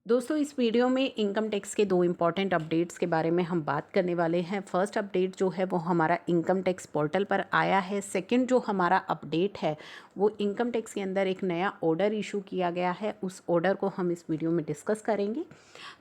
दोस्तों इस वीडियो में इनकम टैक्स के दो इम्पॉर्टेंट अपडेट्स के बारे में हम बात करने वाले हैं। फर्स्ट अपडेट जो है वो हमारा इनकम टैक्स पोर्टल पर आया है। सेकंड जो हमारा अपडेट है वो इनकम टैक्स के अंदर एक नया ऑर्डर इशू किया गया है, उस ऑर्डर को हम इस वीडियो में डिस्कस करेंगे।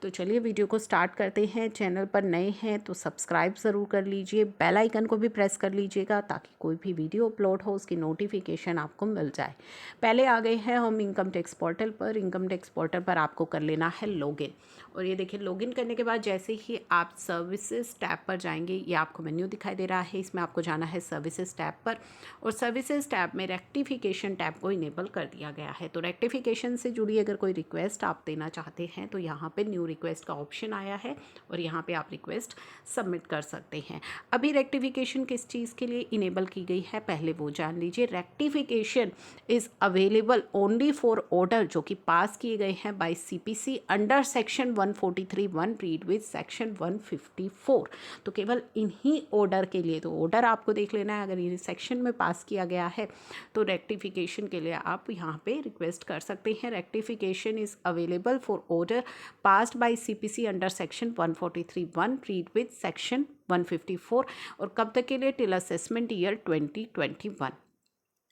तो चलिए वीडियो को स्टार्ट करते हैं। चैनल पर नए हैं तो सब्सक्राइब ज़रूर कर लीजिए, बेल आइकन को भी प्रेस कर लीजिएगा ताकि कोई भी वीडियो अपलोड हो उसकी नोटिफिकेशन आपको मिल जाए। पहले आ गए हैं हम इनकम टैक्स पोर्टल पर। इनकम टैक्स पोर्टल पर आपको कर लेना है लॉगिन। और ये देखिए लॉगिन करने के बाद जैसे ही आप सर्विसेज टैब पर जाएंगे, ये आपको मेन्यू दिखाई दे रहा है, इसमें आपको जाना है सर्विसेज टैब पर। और सर्विसेज टैब में रेक्टिफिकेशन टैब को इनेबल कर दिया गया है। तो रेक्टिफिकेशन से जुड़ी अगर कोई रिक्वेस्ट आप देना चाहते हैं तो यहाँ पे न्यू रिक्वेस्ट का ऑप्शन आया है और यहाँ पे आप रिक्वेस्ट सबमिट कर सकते हैं। अभी रेक्टिफिकेशन किस चीज़ के लिए इनेबल की गई है पहले वो जान लीजिए। Rectification is available only for order जो कि पास किए गए हैं by CPC under section 143(1) read with section 154। तो केवल इन्हीं ऑर्डर के लिए, तो ऑर्डर आपको देख लेना है, अगर ये सेक्शन में पास किया गया है तो रेक्टिफिकेशन के लिए आप यहाँ पे रिक्वेस्ट कर सकते हैं। Rectification is available for order passed by CPC under section 143(1) read with section 154। और कब तक के लिए? Till assessment year 2021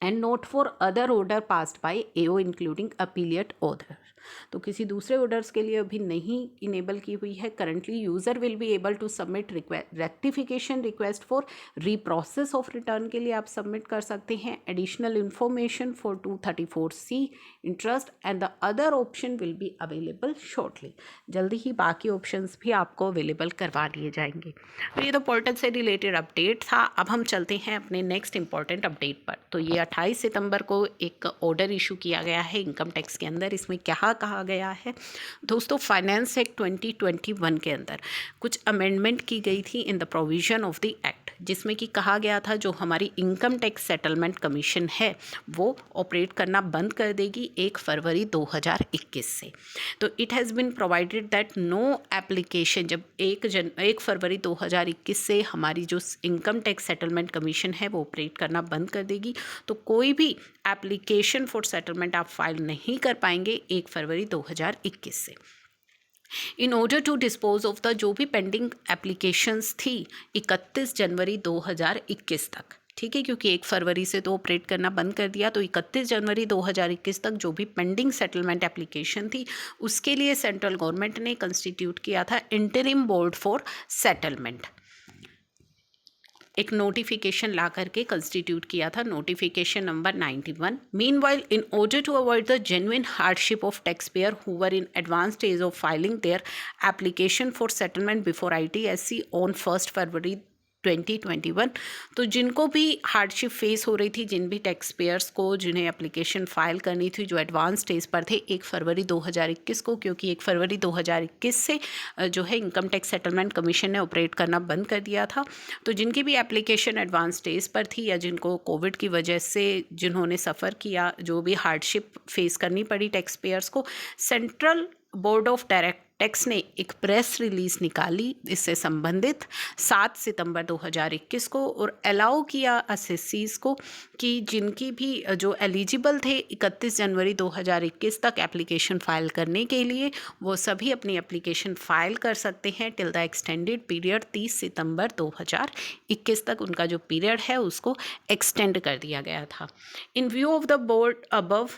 and note for other order passed by AO including appellate order. तो किसी दूसरे ऑर्डर्स के लिए अभी नहीं इनेबल की हुई है। Currently user will be able to submit rectification request for reprocess of return के लिए आप सबमिट कर सकते हैं। Additional information for 234C interest and the other option will be available shortly. जल्दी ही बाकी ऑप्शंस भी आपको अवेलेबल करवा दिए जाएंगे। तो ये तो पोर्टल से रिलेटेड अपडेट था। अब हम चलते हैं अपने नेक्स्ट इंपॉर्टेंट अपडेट पर। तो ये 28 सितंबर को एक ऑर्डर इशू किया गया है इनकम टैक्स के अंदर। इसमें क्या कहा गया है दोस्तों? फाइनेंस एक्ट 2021 के अंदर कुछ अमेंडमेंट की गई थी in the provision of the act, जिसमें कि कहा गया था जो हमारी इनकम टैक्स सेटलमेंट कमीशन है वो ऑपरेट करना बंद कर देगी 1 फरवरी 2021 से। तो it has been provided that no application, जब 1 फरवरी 2021 से हमारी जो इनकम टैक्स सेटलमेंट कमीशन है वो ऑपरेट करना बंद कर देगी, तो कोई भी एप्लीकेशन फॉर सेटलमेंट आप फाइल नहीं कर पाएंगे 1 फरवरी 2021 से। In order to dispose of the जो भी पेंडिंग एप्लीकेशंस थी 31 जनवरी 2021 तक, ठीक है, क्योंकि 1 फरवरी से तो ऑपरेट करना बंद कर दिया, तो 31 जनवरी 2021 तक जो भी पेंडिंग सेटलमेंट एप्लीकेशन थी उसके लिए सेंट्रल गवर्नमेंट ने कंस्टिट्यूट किया था इंटरिम बोर्ड फॉर सेटलमेंट। एक नोटिफिकेशन ला करके कंस्टिट्यूट किया था, notification number 91। Meanwhile in order to avoid the genuine hardship of tax payer who were in advance stage of filing their application for settlement before ITSC on 1 फरवरी 2021, तो जिनको भी hardship face हो रही थी, जिन भी टैक्स पेयर्स को जिन्हें एप्लीकेशन फाइल करनी थी जो एडवांस स्टेज पर थे 1 फरवरी 2021 को, क्योंकि 1 फरवरी 2021 से जो है इनकम टैक्स सेटलमेंट कमीशन ने ऑपरेट करना बंद कर दिया था, तो जिनकी भी एप्लीकेशन एडवांस स्टेज पर थी या जिनको कोविड की वजह से जिन्होंने सफ़र किया, जो भी हार्डशिप फेस करनी पड़ी टैक्स पेयर्स को, central board of direct tax ने एक प्रेस रिलीज़ निकाली इससे संबंधित 7 सितंबर 2021 को, और अलाउ किया असेसीज़ को कि जिनकी भी जो एलिजिबल थे 31 जनवरी 2021 तक एप्लीकेशन फ़ाइल करने के लिए, वो सभी अपनी एप्लीकेशन फ़ाइल कर सकते हैं टिल द एक्सटेंडेड पीरियड 30 सितंबर 2021 तक। उनका जो पीरियड है उसको एक्सटेंड कर दिया गया था। इन view of the board above,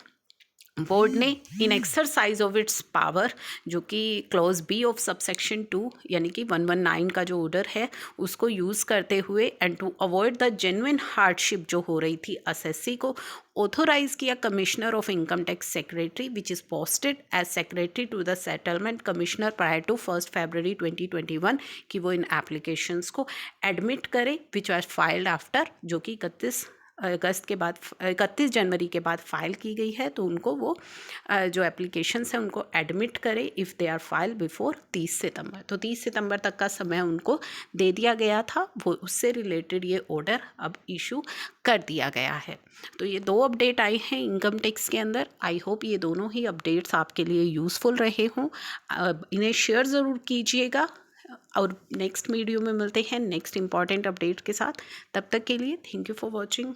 board ने इन एक्सरसाइज ऑफ इट्स पावर, जो कि क्लॉज बी ऑफ सबसेक्शन 2 यानी कि 119 का जो ऑर्डर है उसको यूज़ करते हुए and to avoid the genuine hardship जो हो रही थी असेसी को, ऑथोराइज किया commissioner of income tax secretary which is posted as secretary to the settlement commissioner prior to 1 फरवरी 2021 कि वो इन एप्लीकेशंस को एडमिट करे विच आर फाइल्ड आफ्टर, जो कि 31 जनवरी के बाद फाइल की गई है, तो उनको वो जो एप्लीकेशंस हैं उनको एडमिट करें if they are file before 30 सितंबर। तो 30 सितंबर तक का समय उनको दे दिया गया था, वो उससे रिलेटेड ये ऑर्डर अब इशू कर दिया गया है। तो ये 2 अपडेट आए हैं इनकम टैक्स के अंदर। आई होप ये दोनों ही अपडेट्स आपके लिए यूज़फुल रहे हों। इन्हें शेयर ज़रूर कीजिएगा और नेक्स्ट वीडियो में मिलते हैं नेक्स्ट इंपॉर्टेंट अपडेट के साथ। तब तक के लिए थैंक यू फॉर वॉचिंग।